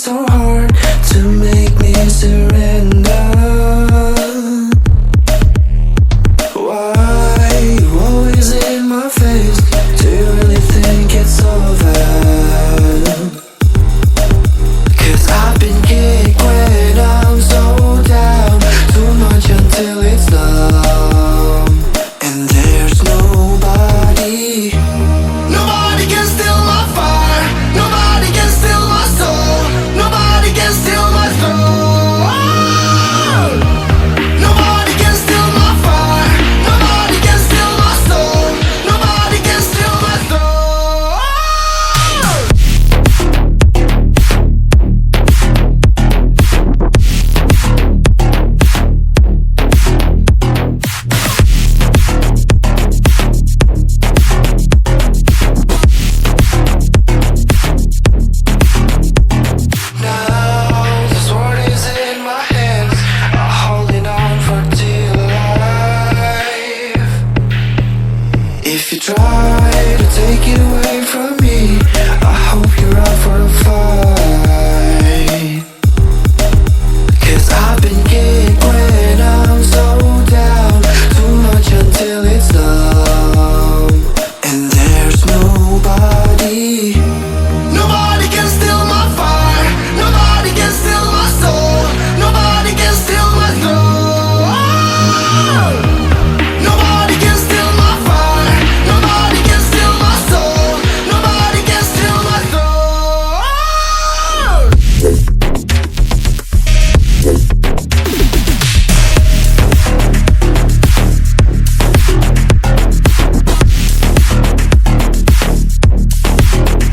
so hard to make me surrender. Why you always in my face? Do you really think it's over? 'Cause I've been kicked when I'm so down, too much until it's numb. And there's nobody can steal my fire. Nobody can steal my soul. Nobody can steal my soul. Nobody can steal my fire. Nobody can steal my soul. Nobody can steal my soul. If you try to take it away from me, I hope you're up for a fight. 'Cause I've been kicked when I'm so down, too much until it's numb. And there's nobody can steal my fire. Nobody can steal my soul. Nobody can steal my soul. Nobody can steal my fire. Nobody can steal my soul. Nobody can steal my soul.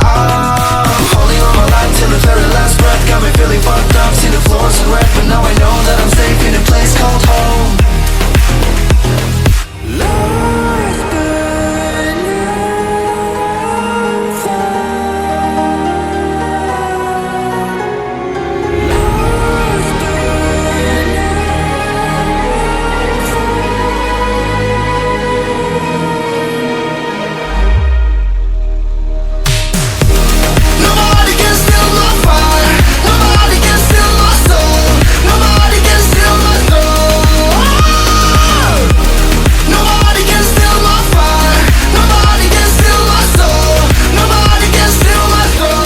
I'm holding on my life till the very last breath. Got me feeling fucked up, see the floors are red, but now I know that I'm safe in a place called home. Nobody can steal my fire. Nobody can steal my soul. Nobody can steal my soul. Nobody can steal my fire. Nobody can steal my soul. Nobody can steal my soul.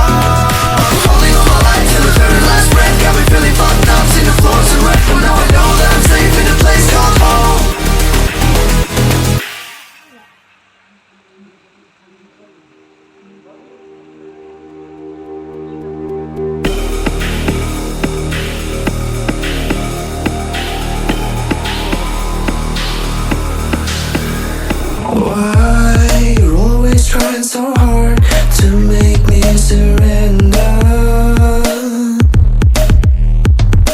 I'm holding on my life till the very last breath. Got me feeling fucked up, see the floors are red, but now I know that I'm safe in a place called home. Why you're always trying so hard to make me surrender?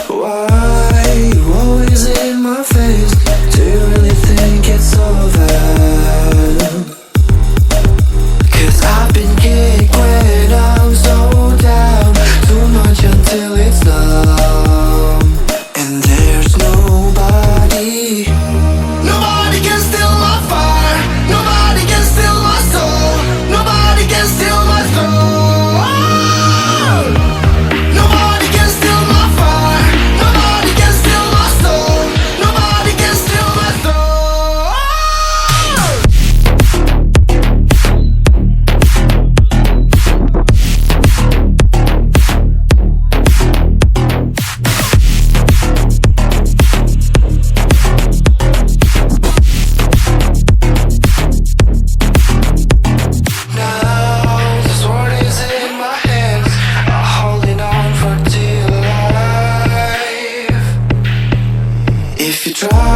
Why you always in my face? Do you really think it's over? 'Cause I've been kicked when I'm so down, too much until it's numb. And there's nobody can steal my fire. Nobody can steal my soul. Nobody can steal my soul. Nobody can steal my fire. Nobody can steal my soul. Nobody can steal my soul. Now the sword is in my hands, I'm holding on for dear life. If you try